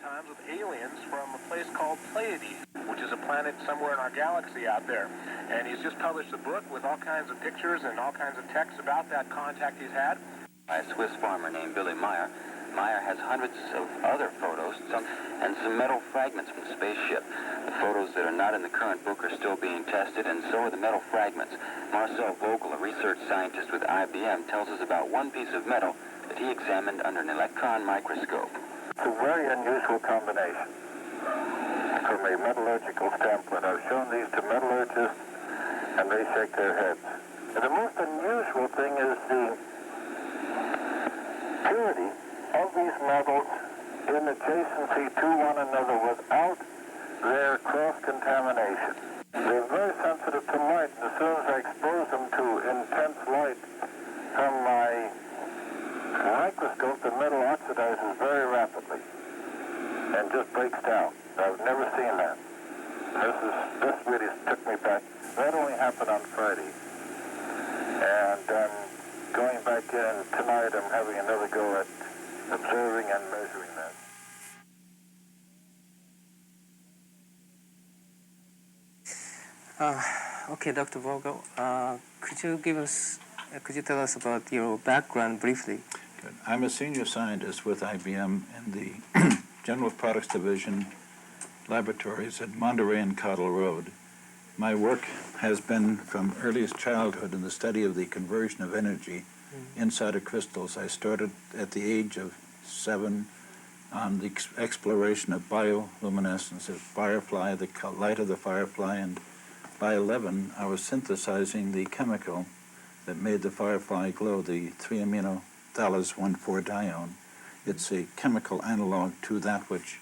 times with aliens from a place called Pleiades, which is a planet somewhere in our galaxy out there. And he's just published a book with all kinds of pictures and all kinds of texts about that contact he's had. By a Swiss farmer named Billy Meyer. Meyer has hundreds of other photos and some metal fragments from the spaceship. The photos that are not in the current book are still being tested, and so are the metal fragments. Marcel Vogel, a research scientist with IBM, tells us about one piece of metal that he examined under an electron microscope. It's a very unusual combination from a metallurgical standpoint. I've shown these to metallurgists, and they shake their heads. And the most unusual thing is the purity of these metals in adjacency to one another without their cross-contamination. They're very sensitive to light, and as soon as I expose them to intense light from my microscope, the metal oxidizes very rapidly and just breaks down. I've never seen that. This really took me back. That only happened on Friday. And going back in tonight, I'm having another go at observing and measuring that. Okay, Dr. Vogel, could you tell us about your background briefly? Good. I'm a senior scientist with IBM in the General Products Division laboratories at Monterey and Cottle Road. My work has been from earliest childhood in the study of the conversion of energy inside of crystals. I started at the age of 7 on the exploration of bioluminescence, of firefly, the light of the firefly, and by 11 I was synthesizing the chemical that made the firefly glow, the 3-amino-thallus 1,4-dione. It's a chemical analog to that which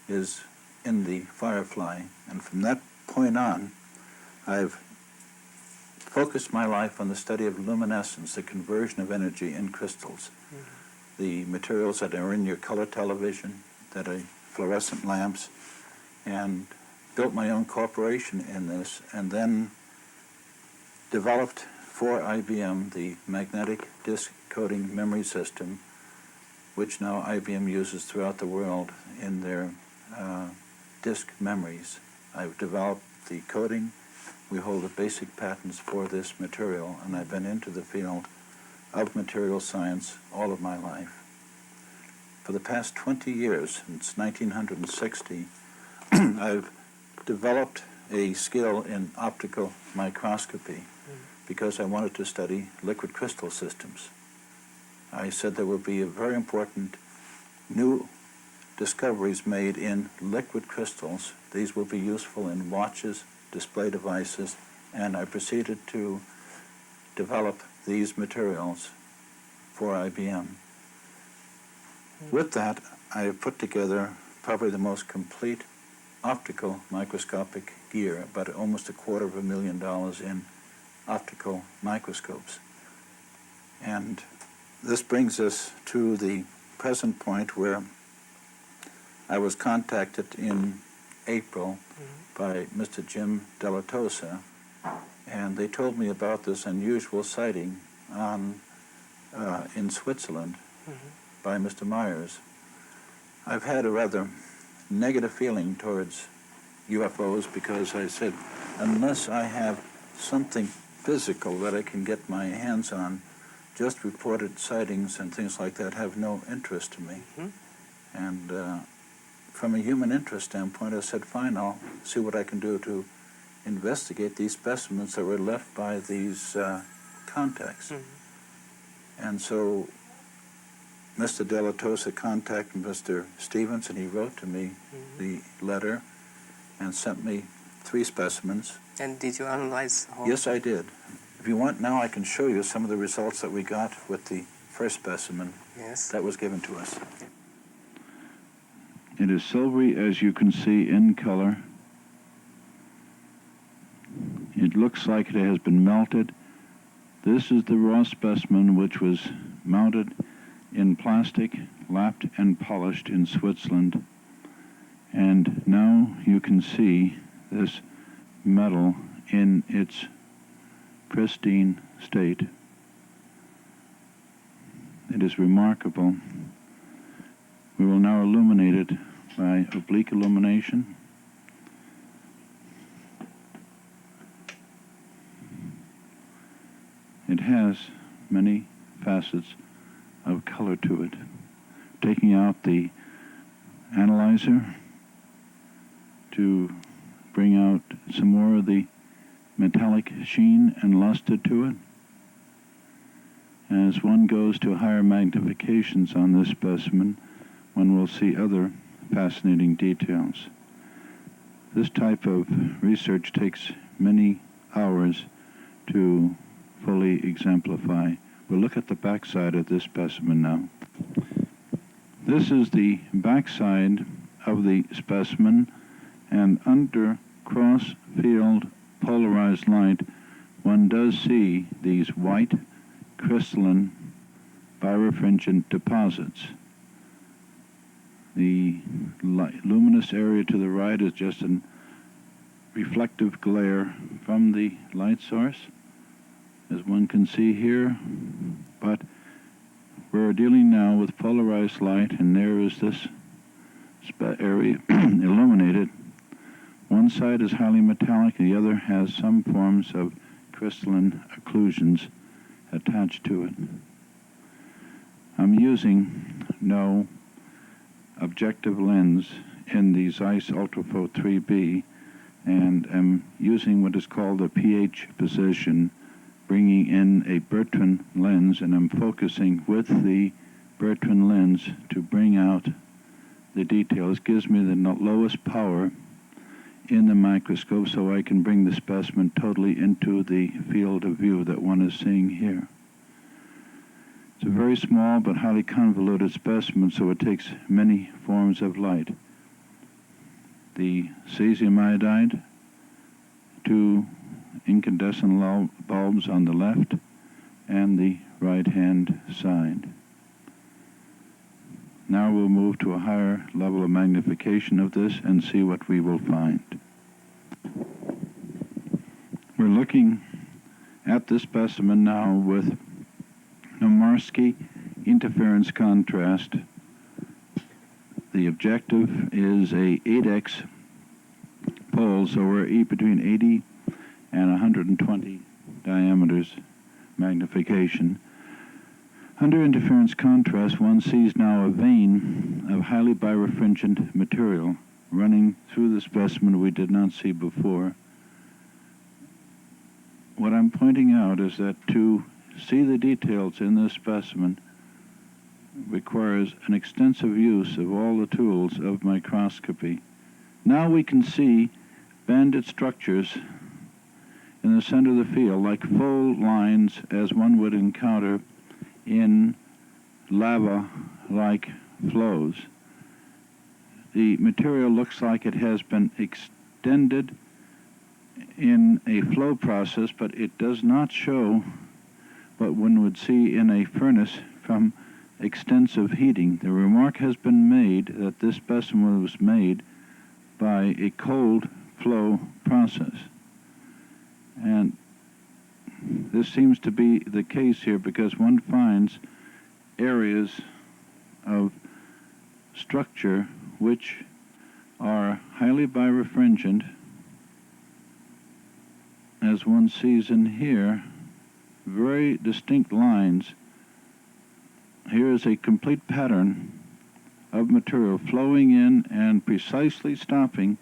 is in the firefly, and from that point on I've focused my life on the study of luminescence, the conversion of energy in crystals. The materials that are in your color television, that are fluorescent lamps, and built my own corporation in this, and then developed for IBM the magnetic disk coding memory system, which now IBM uses throughout the world in their disk memories. I've developed the coding. We hold the basic patents for this material, and I've been into the field of material science all of my life. For the past 20 years, since 1960, I've developed a skill in optical microscopy because I wanted to study liquid crystal systems. I said there would be a very important new discoveries made in liquid crystals. These will be useful in watches, display devices, and I proceeded to develop these materials for IBM. With that, I have put together probably the most complete optical microscopic gear, about almost $250,000 in optical microscopes. And this brings us to the present point where I was contacted in April by Mr. Jim Delatosa, and they told me about this unusual sighting in Switzerland by Mr. Myers. I've had a rather negative feeling towards UFOs because I said, unless I have something physical that I can get my hands on, just reported sightings and things like that have no interest to me. And from a human interest standpoint, I said, fine, I'll see what I can do to investigate these specimens that were left by these contacts. And so Mr. Delatosa contacted Mr. Stevens, and he wrote to me the letter and sent me 3 specimens. And did you analyze all? Yes, I did. If you want now, I can show you some of the results that we got with the first specimen that was given to us. It is silvery, as you can see, in color. It looks like it has been melted. This is the raw specimen which was mounted in plastic, lapped and polished in Switzerland. And now you can see this metal in its pristine state. It is remarkable. We will now illuminate it by oblique illumination. It has many facets of color to it. Taking out the analyzer to bring out some more of the metallic sheen and luster to it. As one goes to higher magnifications on this specimen, one will see other fascinating details. This type of research takes many hours to fully exemplify. We'll look at the backside of this specimen now. This is the backside of the specimen, and under cross-field polarized light, one does see these white crystalline birefringent deposits. The luminous area to the right is just a reflective glare from the light source, as one can see here, but we're dealing now with polarized light, and there is this area illuminated. One side is highly metallic, the other has some forms of crystalline occlusions attached to it. I'm using no objective lens in the Zeiss Ultraphoto 3B, and I'm using what is called a pH position, bringing in a Bertrand lens, and I'm focusing with the Bertrand lens to bring out the details. Gives me the lowest power in the microscope, so I can bring the specimen totally into the field of view that one is seeing here. It's a very small but highly convoluted specimen, so it takes many forms of light. The cesium iodide, 2 incandescent bulbs on the left and the right-hand side. Now we'll move to a higher level of magnification of this and see what we will find. We're looking at this specimen now with Nomarsky interference contrast. The objective is a 8x pole, so we're between 80 and 120 diameters magnification. Under interference contrast, one sees now a vein of highly birefringent material running through the specimen we did not see before. What I'm pointing out is that to see the details in this specimen requires an extensive use of all the tools of microscopy. Now we can see banded structures in the center of the field, like fold lines as one would encounter in lava-like flows. The material looks like it has been extended in a flow process, but it does not show what one would see in a furnace from extensive heating. The remark has been made that this specimen was made by a cold flow process. And this seems to be the case here, because one finds areas of structure which are highly birefringent, as one sees in here, very distinct lines. Here is a complete pattern of material flowing in and precisely stopping.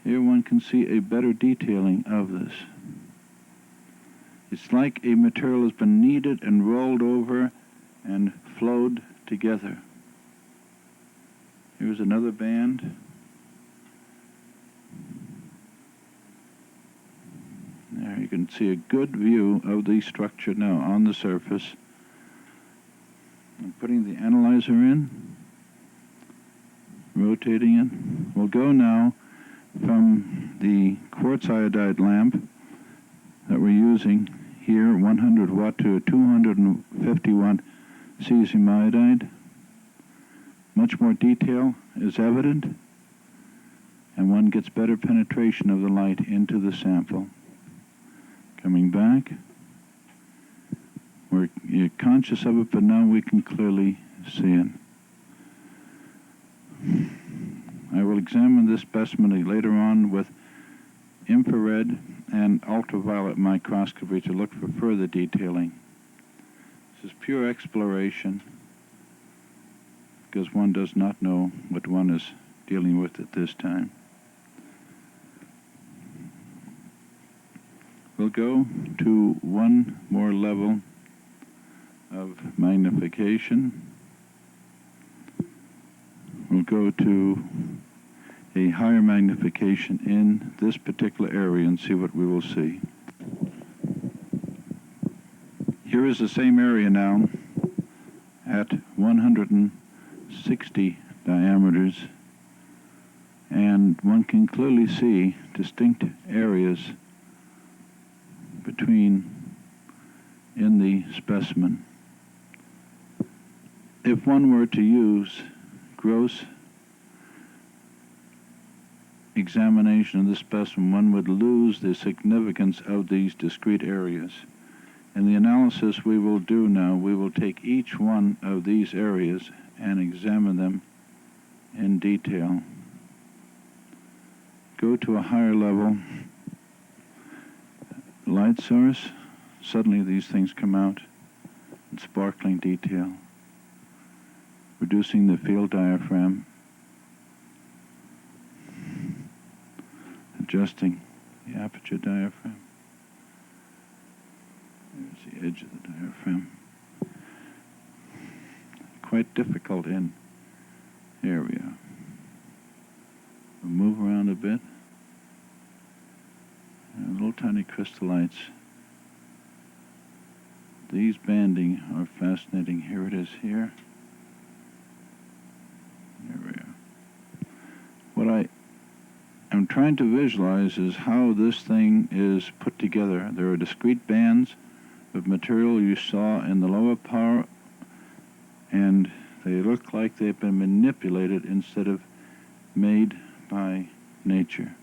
Here one can see a better detailing of this. It's like a material has been kneaded and rolled over and flowed together. Here's another band. There you can see a good view of the structure now on the surface. I'm putting the analyzer in, rotating it. We'll go now from the quartz iodide lamp that we're using here, 100 watt to a 250 watt cesium iodide. Much more detail is evident, and one gets better penetration of the light into the sample. Coming back, we're conscious of it, but now we can clearly see it. examine this specimen later on with infrared and ultraviolet microscopy to look for further detailing. This is pure exploration, because one does not know what one is dealing with at this time. We'll go to one more level of magnification. We'll go to a higher magnification in this particular area and see what we will see. Here is the same area now at 160 diameters, and one can clearly see distinct areas between in the specimen. If one were to use gross examination of the specimen, one would lose the significance of these discrete areas. In the analysis we will do now, we will take each one of these areas and examine them in detail. Go to a higher level light source. Suddenly these things come out in sparkling detail. Reducing the field diaphragm. Adjusting the aperture diaphragm. There's the edge of the diaphragm. Quite difficult in. Here we are. We'll move around a bit. And little tiny crystallites. These banding are fascinating. Here it is here. Here we are. What I'm trying to visualize is how this thing is put together. There are discrete bands of material you saw in the lower part, and they look like they've been manipulated instead of made by nature.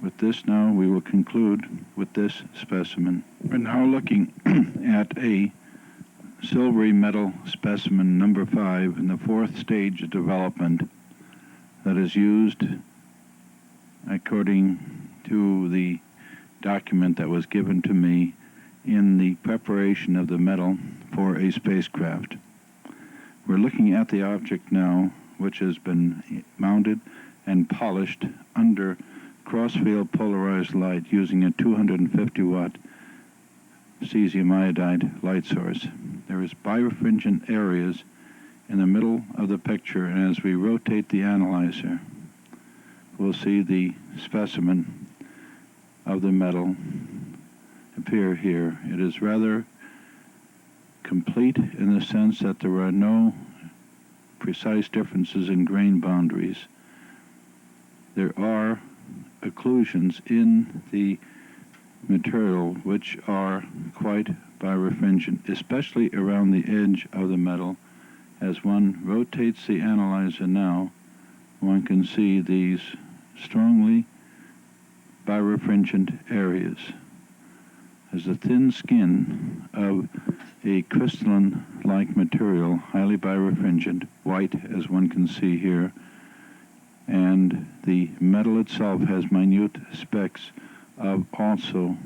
With this now, we will conclude with this specimen. We're now looking at a silvery metal specimen number 5 in the 4th stage of development that is used according to the document that was given to me in the preparation of the metal for a spacecraft. We're looking at the object now, which has been mounted and polished under cross-field polarized light using a 250-watt cesium iodide light source. There is birefringent areas in the middle of the picture, and as we rotate the analyzer, we'll see the specimen of the metal appear here. It is rather complete in the sense that there are no precise differences in grain boundaries. There are occlusions in the material which are quite birefringent, especially around the edge of the metal. As one rotates the analyzer now, one can see these strongly birefringent areas. As the thin skin of a crystalline-like material, highly birefringent, white as one can see here, and the metal itself has minute specks of also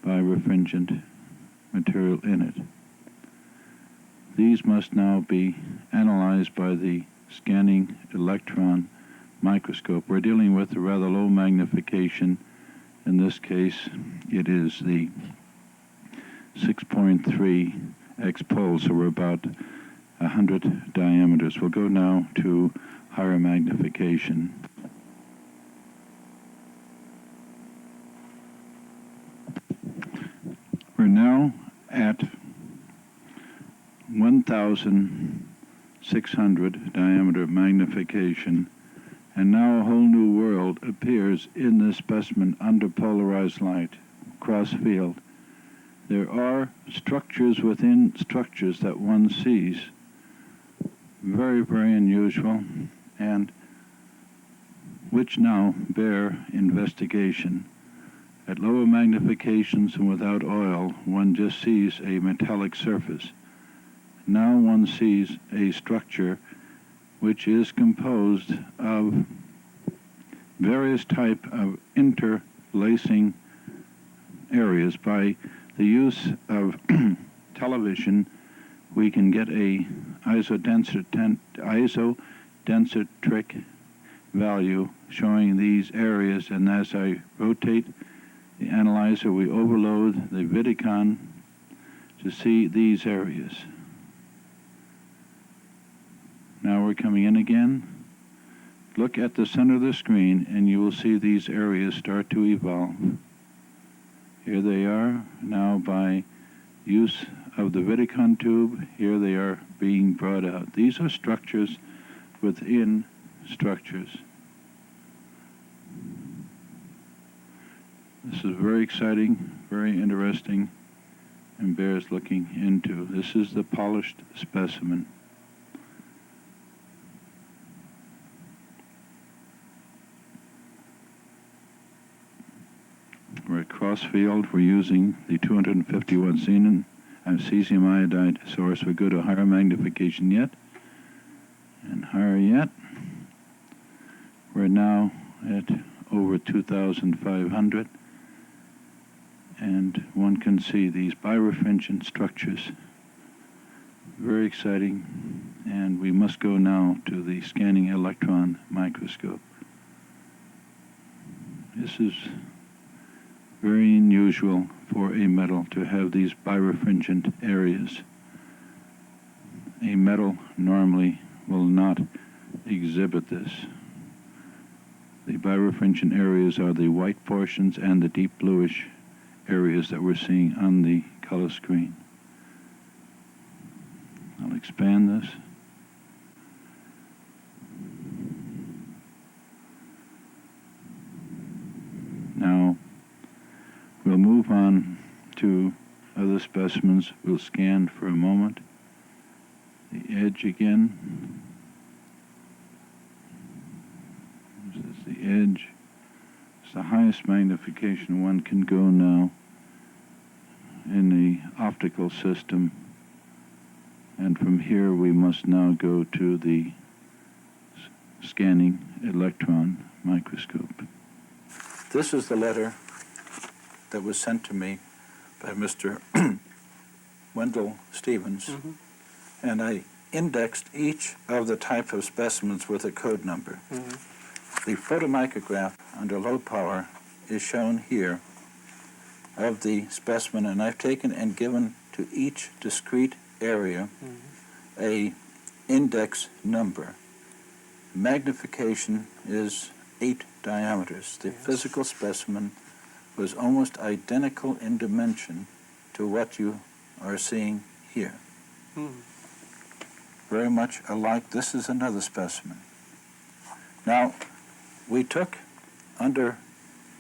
birefringent material in it. These must now be analyzed by the scanning electron microscope. We're dealing with a rather low magnification. In this case, it is the 6.3 X-pole, so we're about 100 diameters. We'll go now to higher magnification. We're now at 1,600 diameter magnification, and now a whole new world appears in this specimen under polarized light, cross field. There are structures within structures that one sees, very, very unusual, and which now bear investigation. At lower magnifications and without oil, one just sees a metallic surface. Now one sees a structure which is composed of various type of interlacing areas. By the use of television, we can get a isodensitric value showing these areas, and as I rotate the analyzer, we overload the Vidicon to see these areas. Now we're coming in again. Look at the center of the screen and you will see these areas start to evolve. Here they are now by use of the Vidicon tube. Here they are being brought out. These are structures within structures. This is very exciting, very interesting, and bears looking into. This is the polished specimen. We're at Crossfield. We're using the 250 watt xenon and cesium iodide source. We go to higher magnification yet, and higher yet. We're now at over 2,500, and one can see these birefringent structures. Very exciting, and we must go now to the scanning electron microscope. This is very unusual for a metal to have these birefringent areas. A metal normally will not exhibit this. The birefringent areas are the white portions and the deep bluish areas that we're seeing on the color screen. I'll expand this. Now we'll move on to other specimens. We'll scan for a moment. The edge again. This is the edge. It's the highest magnification one can go now in the optical system. And from here we must now go to the scanning electron microscope. This is the letter that was sent to me by Mr. Wendell Stevens, and I indexed each of the type of specimens with a code number. The photomicrograph under low power is shown here of the specimen, and I've taken and given to each discrete area a index number. Magnification is 8 diameters. The physical specimen was almost identical in dimension to what you are seeing here. Very much alike. This is another specimen. Now, we took under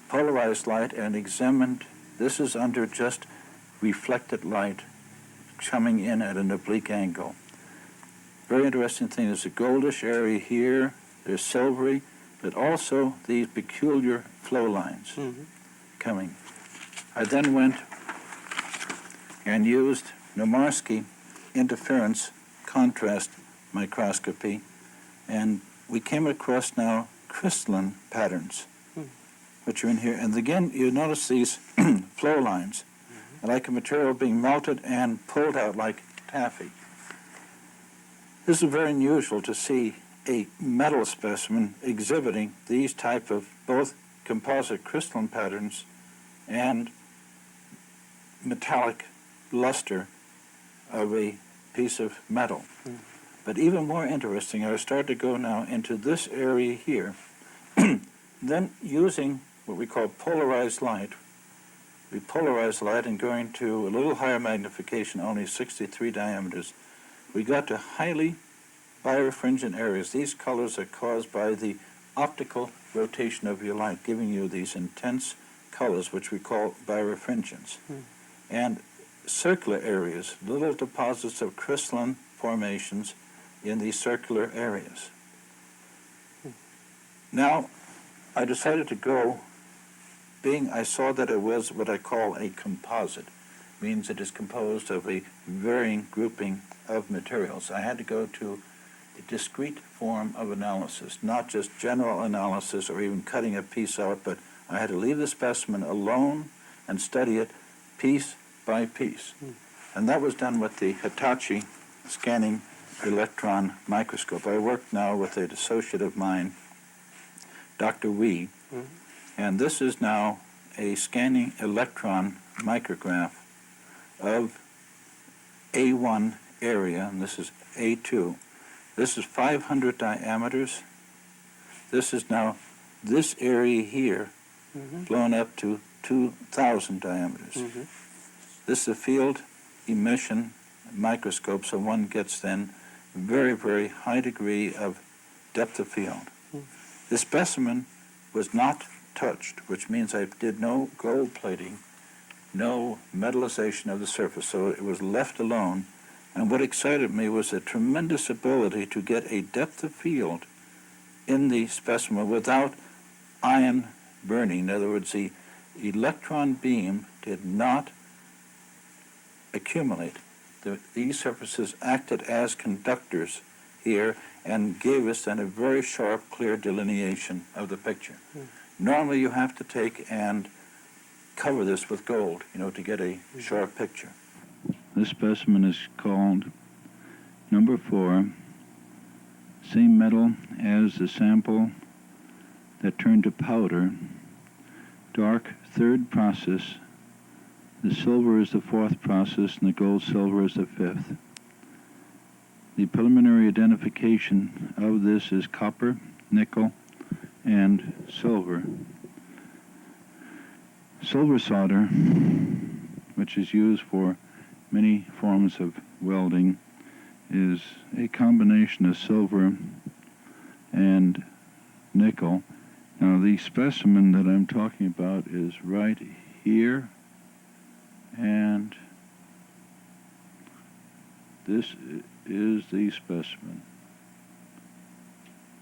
polarized light and examined. This is under just reflected light coming in at an oblique angle. Very interesting thing is the goldish area here. There's silvery, but also these peculiar flow lines coming. I then went and used Nomarsky interference contrast microscopy, and we came across now crystalline patterns, which are in here. And again, you notice these flow lines, like a material being melted and pulled out like taffy. This is very unusual to see a metal specimen exhibiting these type of both composite crystalline patterns and metallic luster of a piece of metal. But even more interesting, I start to go now into this area here. Then using what we call polarized light, we polarize light and going to a little higher magnification, only 63 diameters, we got to highly birefringent areas. These colors are caused by the optical rotation of your light, giving you these intense colors, which we call birefringence. And circular areas, little deposits of crystalline formations in these circular areas. Now, I decided to go, being I saw that it was what I call a composite, means it is composed of a varying grouping of materials. I had to go to discrete form of analysis, not just general analysis or even cutting a piece out, but I had to leave the specimen alone and study it piece by piece. And that was done with the Hitachi scanning electron microscope. I work now with an associate of mine, Dr. Wee, and this is now a scanning electron micrograph of A1 area, and this is A2. This is 500 diameters. This is now this area here blown up to 2,000 diameters. This is a field emission microscope, so one gets then very, very high degree of depth of field. The specimen was not touched, which means I did no gold plating, no metallization of the surface, so it was left alone. And what excited me was the tremendous ability to get a depth of field in the specimen without ion burning. In other words, the electron beam did not accumulate. These surfaces acted as conductors here and gave us then a very sharp, clear delineation of the picture. Normally you have to take and cover this with gold, to get a sharp picture. This specimen is called number 4, same metal as the sample that turned to powder, dark third process. The silver is the 4th process and the gold silver is the 5th. The preliminary identification of this is copper, nickel, and silver. Silver solder, which is used for many forms of welding, is a combination of silver and nickel. Now the specimen that I'm talking about is right here, and this is the specimen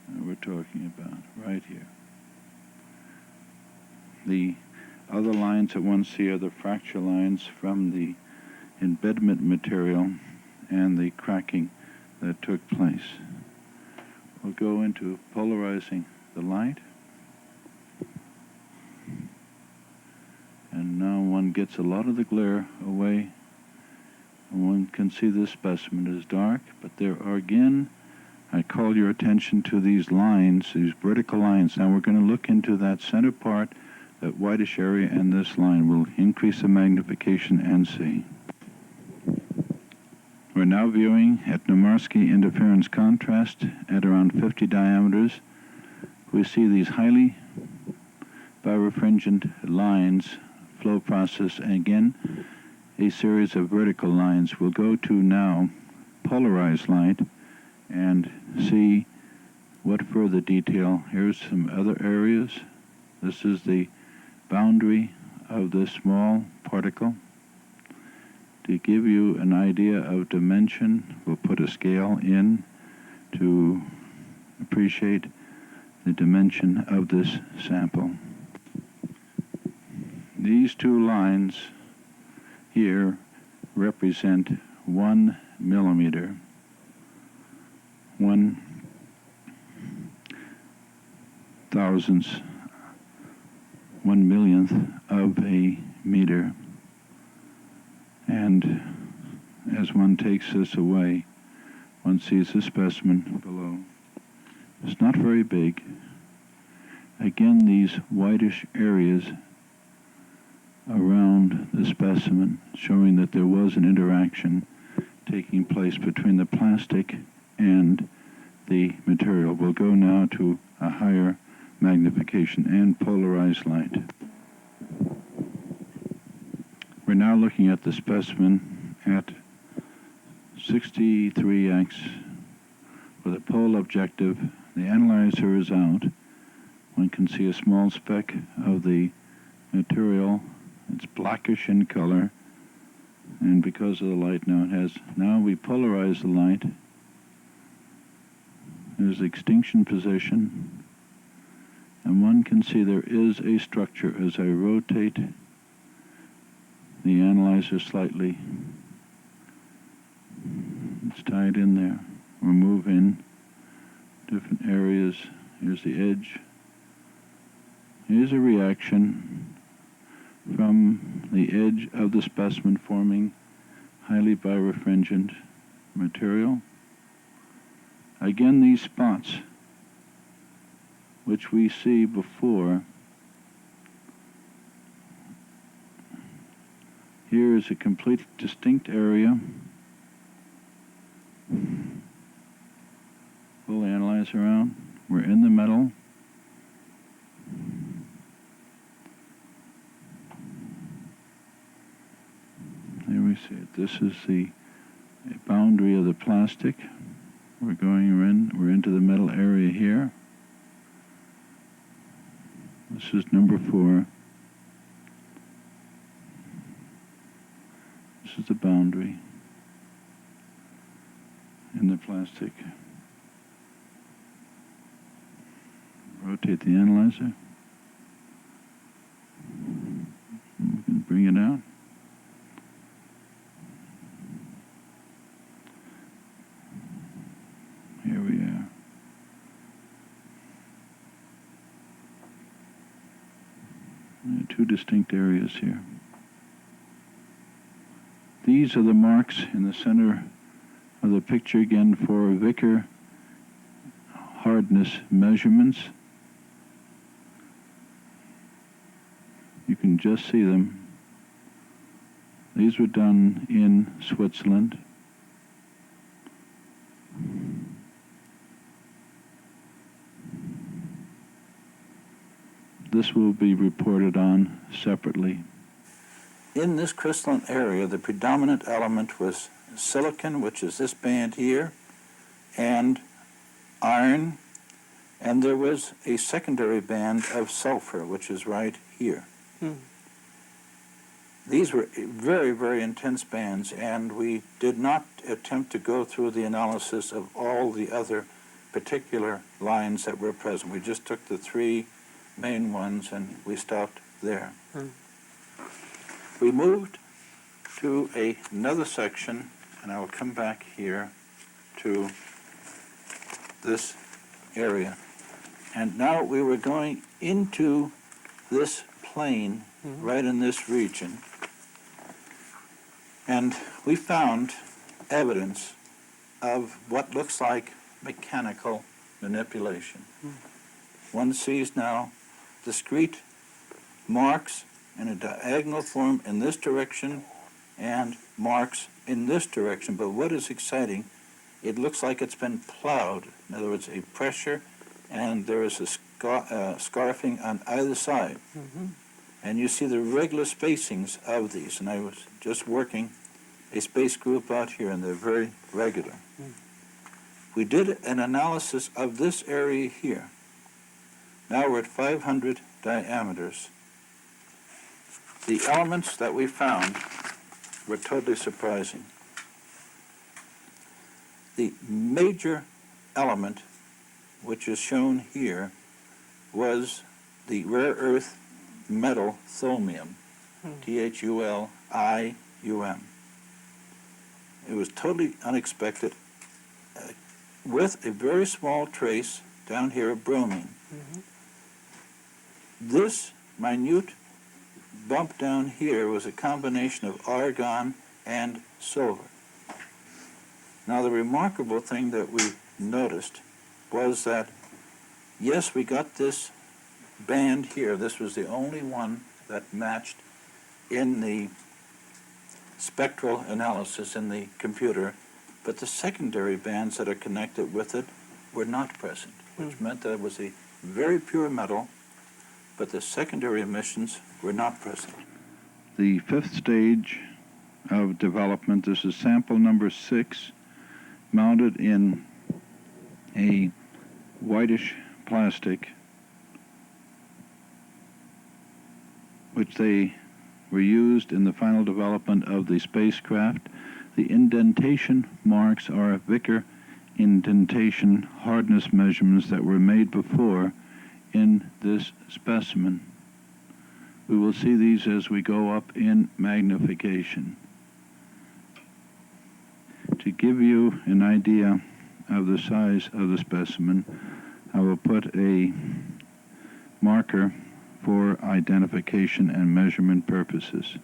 that we're talking about right here. The other lines that one see are the fracture lines from the embedment material and the cracking that took place. We'll go into polarizing the light. And now one gets a lot of the glare away, and one can see this specimen is dark, but there are, again, I call your attention to these lines, these vertical lines. Now we're going to look into that center part, that whitish area, and this line will increase the magnification and see. We're now viewing at Nomarski interference contrast at around 50 diameters. We see these highly birefringent lines, flow process, and again, a series of vertical lines. We'll go to now polarized light and see what further detail. Here's some other areas. This is the boundary of this small particle. To give you an idea of dimension, we'll put a scale in to appreciate the dimension of this sample. These two lines here represent 1 millimeter, 1,000th, 1 millionth of a meter. And as one takes this away, one sees the specimen below. It's not very big. Again, these whitish areas around the specimen, showing that there was an interaction taking place between the plastic and the material. We'll go now to a higher magnification and polarized light. We're now looking at the specimen at 63x with a pole objective. The analyzer is out. One can see a small speck of the material. It's blackish in color, and because of the light now we polarize the light. There's extinction position, and one can see there is a structure as I rotate the analyzer slightly. It's tied in there. We'll move in different areas. Here's the edge. Here's a reaction from the edge of the specimen forming highly birefringent material. Again, these spots, which we see before, here is a complete distinct area. Pull the analyzer around. We're in the metal. There we see it. This is the boundary of the plastic. We're into the metal area here. This is number 4. This is the boundary in the plastic. Rotate the analyzer. We can bring it out. Here we are. There are 2 distinct areas here. These are the marks in the center of the picture again for Vickers hardness measurements. You can just see them. These were done in Switzerland. This will be reported on separately. In this crystalline area, the predominant element was silicon, which is this band here, and iron, and there was a secondary band of sulfur, which is right here. These were very, very intense bands, and we did not attempt to go through the analysis of all the other particular lines that were present. We just took the 3 main ones and we stopped there. We moved to another section, and I will come back here to this area. And now we were going into this plane right in this region, and we found evidence of what looks like mechanical manipulation. One sees now discrete marks in a diagonal form in this direction and marks in this direction. But what is exciting, it looks like it's been plowed. In other words, a pressure, and there is a scarfing on either side. And you see the regular spacings of these. And I was just working a space group out here, and they're very regular. We did an analysis of this area here. Now we're at 500 diameters. The elements that we found were totally surprising. The major element, which is shown here, was the rare earth metal thulmium, Thulium. It was totally unexpected, with a very small trace down here of bromine. This minute bump down here was a combination of argon and silver. Now, the remarkable thing that we noticed was that, yes, we got this band here. This was the only one that matched in the spectral analysis in the computer, but the secondary bands that are connected with it were not present, which meant that it was a very pure metal, but the secondary emissions were not present. The 5th stage of development, this is sample number 6, mounted in a whitish plastic, which they were used in the final development of the spacecraft. The indentation marks are Vickers indentation hardness measurements that were made before in this specimen. We will see these as we go up in magnification. To give you an idea of the size of the specimen, I will put a marker for identification and measurement purposes.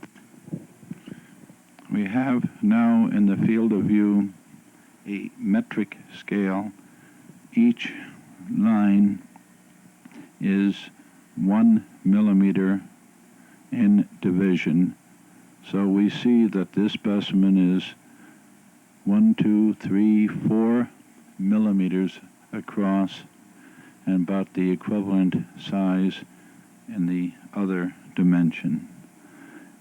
We have now in the field of view a metric scale. Each line is 1 millimeter in division. So we see that this specimen is 1, 2, 3, 4 millimeters across, and about the equivalent size in the other dimension.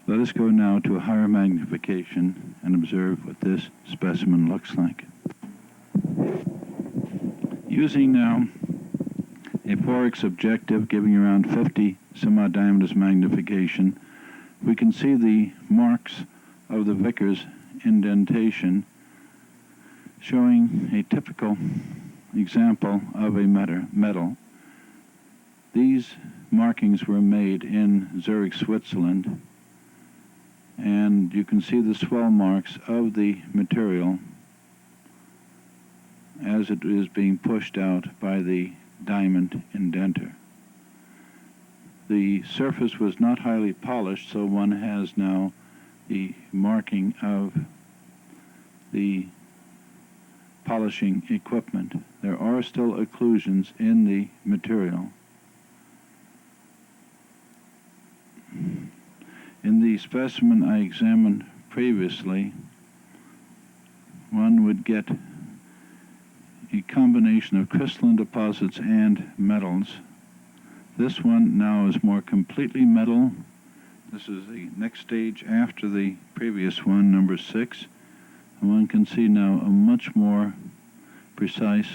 Let us go now to a higher magnification and observe what this specimen looks like. Using now a 4x objective giving around 50 some-odd diameters magnification, we can see the marks of the Vickers indentation, showing a typical example of a metal. These markings were made in Zurich, Switzerland, and you can see the swell marks of the material as it is being pushed out by the diamond indenter. The surface was not highly polished, so one has now the marking of the polishing equipment. There are still occlusions in the material. In the specimen I examined previously, one would get a combination of crystalline deposits and metals. This one now is more completely metal. This is the next stage after the previous one, number 6. And one can see now a much more precise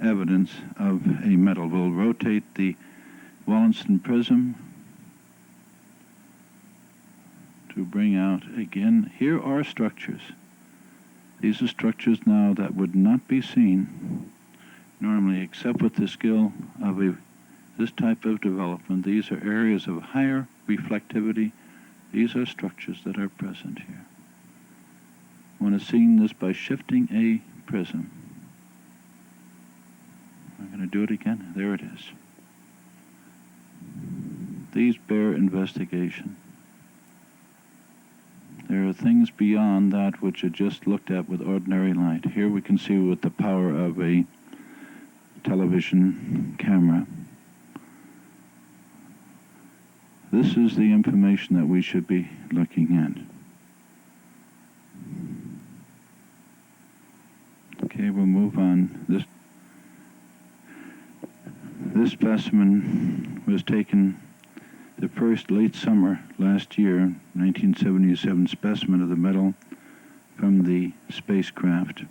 evidence of a metal. We'll rotate the Wallenstein prism to bring out again. Here are structures. These are structures now that would not be seen normally except with the skill of this type of development. These are areas of higher reflectivity. These are structures that are present here. One has seen this by shifting a prism. I'm going to do it again. There it is. These bear investigation. There are things beyond that which are just looked at with ordinary light. Here we can see with the power of a television camera. This is the information that we should be looking at. Okay, we'll move on. This specimen was taken the first late summer last year, 1977 specimen of the metal from the spacecraft.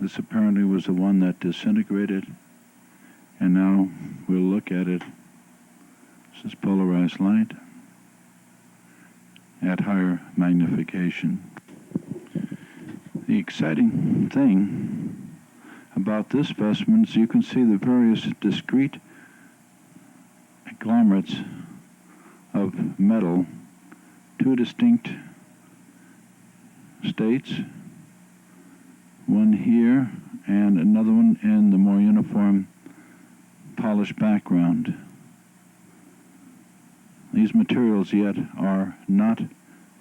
This apparently was the one that disintegrated, and now we'll look at it. This is polarized light at higher magnification. The exciting thing about this specimen is you can see the various discrete agglomerates of metal, 2 distinct states, one here and another one in the more uniform polished background. These materials yet are not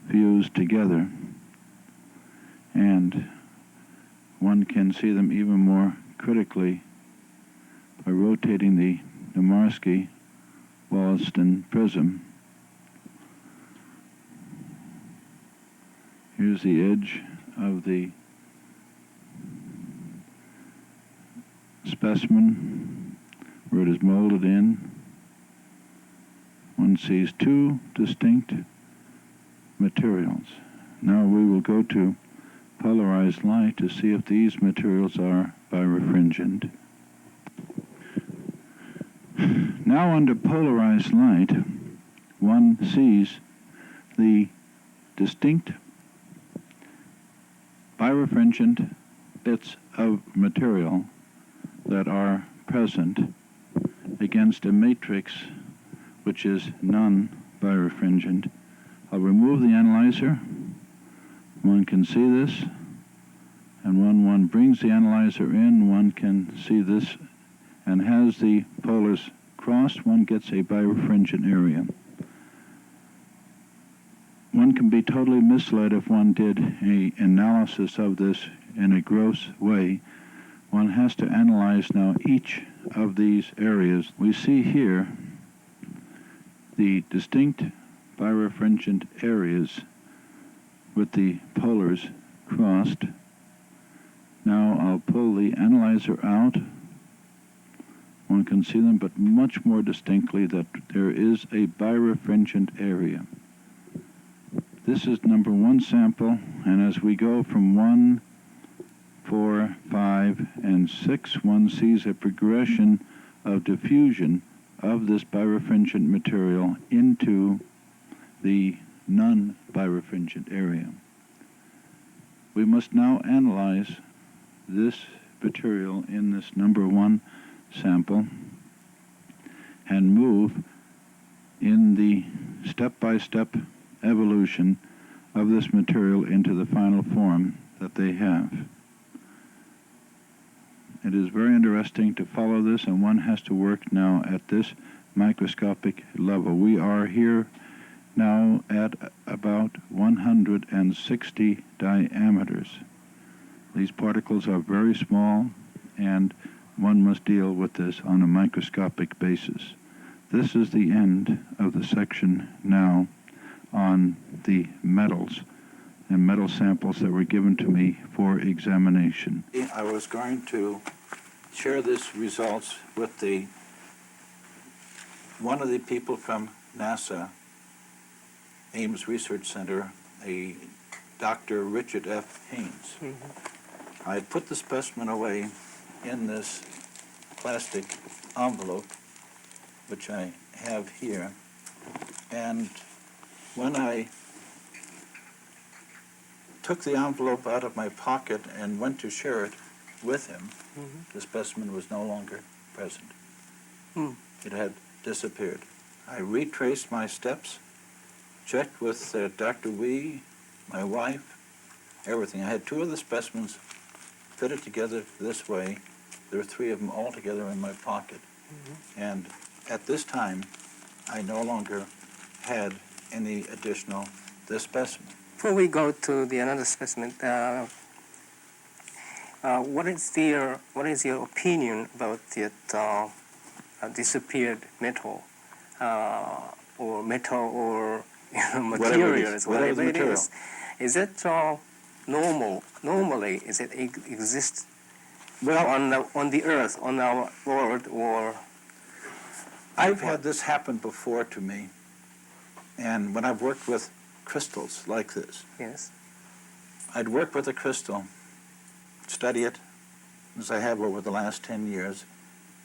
fused together, and one can see them even more critically by rotating the Nomarsky Wallenstein prism. Here's the edge of the specimen where it is molded in. One sees 2 distinct materials. Now we will go to polarized light to see if these materials are birefringent. Now under polarized light, one sees the distinct birefringent bits of material that are present against a matrix which is non-birefringent. I'll remove the analyzer. One can see this, And when one brings the analyzer in, one can see this, and has the polars crossed, one gets a birefringent area. One can be totally misled if one did an analysis of this in a gross way. One has to analyze now each of these areas. We see here the distinct birefringent areas with the polars crossed. Now I'll pull the analyzer out. One can see them, but much more distinctly that there is a birefringent area. This is number 1 sample, and as we go from 1, 4, 5, and 6, one sees a progression of diffusion of this birefringent material into the non-birefringent area. We must now analyze this material in this number 1 sample and move in the step-by-step evolution of this material into the final form that they have. It is very interesting to follow this, and one has to work now at this microscopic level. We are here now at about 160 diameters. These particles are very small, and one must deal with this on a microscopic basis. This is the end of the section now on the metals and metal samples that were given to me for examination. I was going to share these results with one of the people from NASA, Ames Research Center, a Dr. Richard F. Haynes. Mm-hmm. I put the specimen away in this plastic envelope, which I have here, and when I took the envelope out of my pocket and went to share it with him, the specimen was no longer present. It had disappeared. I retraced my steps, checked with Dr. Wee, my wife, everything. I had 2 of the specimens fitted together this way. There were 3 of them all together in my pocket. And at this time, I no longer had any additional this specimen. Before we go to the another specimen, what is your opinion about the disappeared metal or materials, whatever it is? Is it normal? Normally, is it exist on the Earth, on our world, or? I've had this happen before to me, and when I've worked with crystals like this. Yes. I'd work with a crystal, study it, as I have over the last 10 years,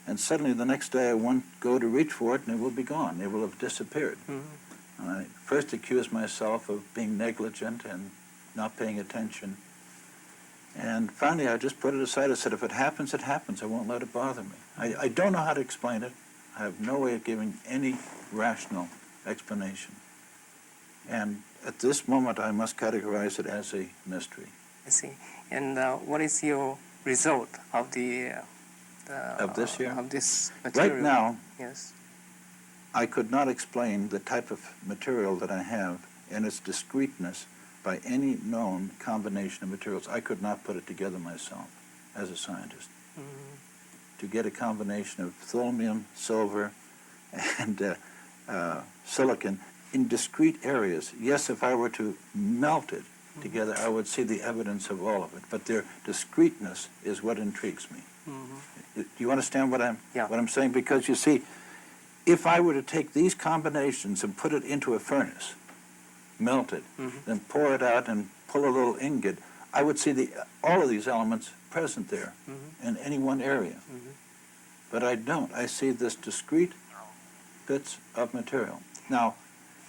and suddenly the next day I won't go to reach for it and it will be gone. It will have disappeared. And I first accused myself of being negligent and not paying attention. And finally I just put it aside. I said, if it happens, it happens. I won't let it bother me. I don't know how to explain it. I have no way of giving any rational explanation. And at this moment, I must categorize it as a mystery. I see. And what is your result of of this here? Of this material? Right now, yes. I could not explain the type of material that I have and its discreteness by any known combination of materials. I could not put it together myself as a scientist. To get a combination of thorium, silver, and silicon in discrete areas. Yes, if I were to melt it together, I would see the evidence of all of it. But their discreteness is what intrigues me. Do you understand what I'm saying? Because you see, if I were to take these combinations and put it into a furnace, melt it, then pour it out and pull a little ingot, I would see all of these elements present there in any one area. But I don't. I see this discrete bits of material. Now,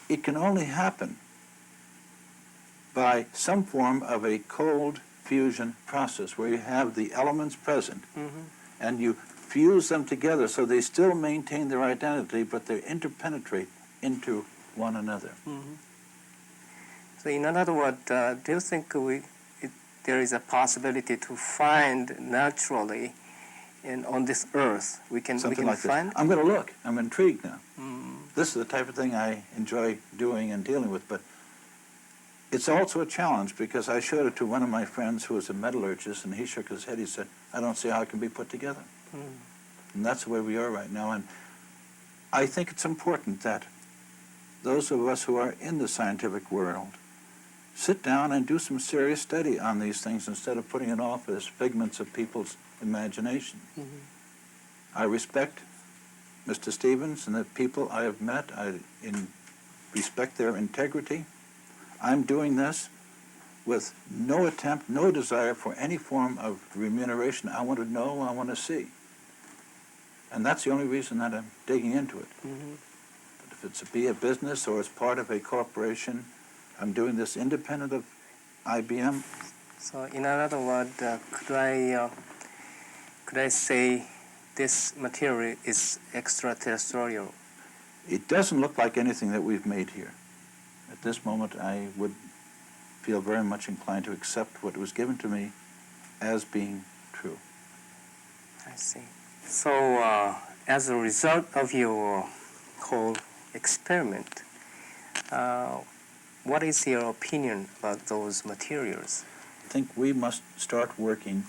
it can only happen by some form of a cold fusion process where you have the elements present and you fuse them together so they still maintain their identity, but they interpenetrate into one another. So in other words, do you think there is a possibility to find naturally on this earth. We can Something find. I'm going to look. I'm intrigued now. This is the type of thing I enjoy doing and dealing with, but it's also a challenge because I showed it to one of my friends who was a metallurgist, and he shook his head. He said, I don't see how it can be put together. And that's the way we are right now. And I think it's important that those of us who are in the scientific world sit down and do some serious study on these things instead of putting it off as figments of people's imagination. I respect Mr. Stevens and the people I have met. I respect their integrity. I'm doing this with no attempt, no desire for any form of remuneration. I want to know, I want to see. And that's the only reason that I'm digging into it. But if it's be a business or as part of a corporation, I'm doing this independent of IBM. So in another word, could I say this material is extraterrestrial? It doesn't look like anything that we've made here. At this moment, I would feel very much inclined to accept what was given to me as being true. I see. So as a result of your whole experiment, what is your opinion about those materials? I think we must start working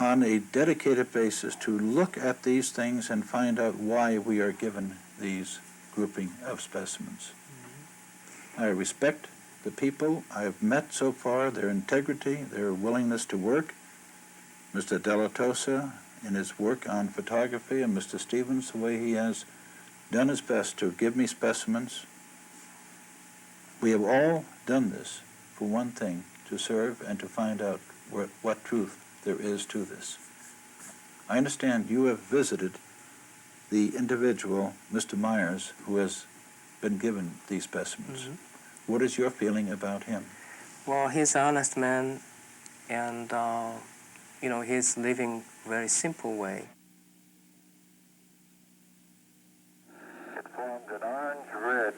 on a dedicated basis to look at these things and find out why we are given these grouping of specimens. I respect the people I have met so far, their integrity, their willingness to work. Mr. Della Tosa in his work on photography, and Mr. Stevens, the way he has done his best to give me specimens. We have all done this for one thing, to serve and to find out what truth there is to this. I understand you have visited the individual, Mr. Myers, who has been given these specimens. What is your feeling about him? Well, he's an honest man, and he's living a very simple way. It formed an orange-red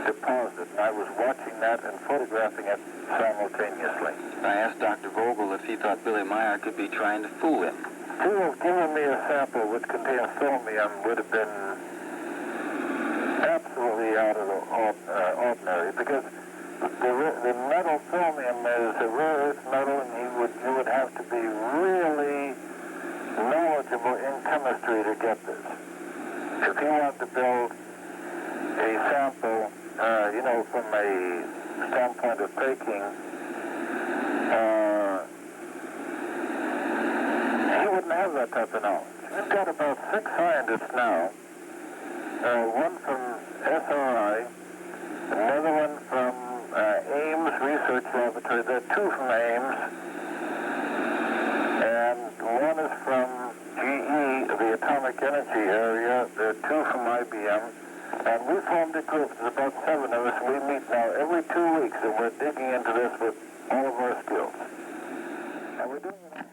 deposit. I was watching that and photographing it simultaneously. I asked Dr. Vogel if he thought Billy Meyer could be trying to fool him. To have given me a sample which contains thorium would have been absolutely out of the ordinary, because the metal thorium is a rare earth metal, and you would have to be really knowledgeable in chemistry to get this. If you want to build a sample, from a standpoint of faking, he wouldn't have that type of knowledge. We've got about 6 scientists now, one from SRI, another one from Ames Research Laboratory. There are 2 from Ames, and one is from GE, the atomic energy area. There are 2 from IBM. And we formed a group. There's about 7 of us. We meet now every 2 weeks, and we're digging into this with all of our skills. And we're doing it.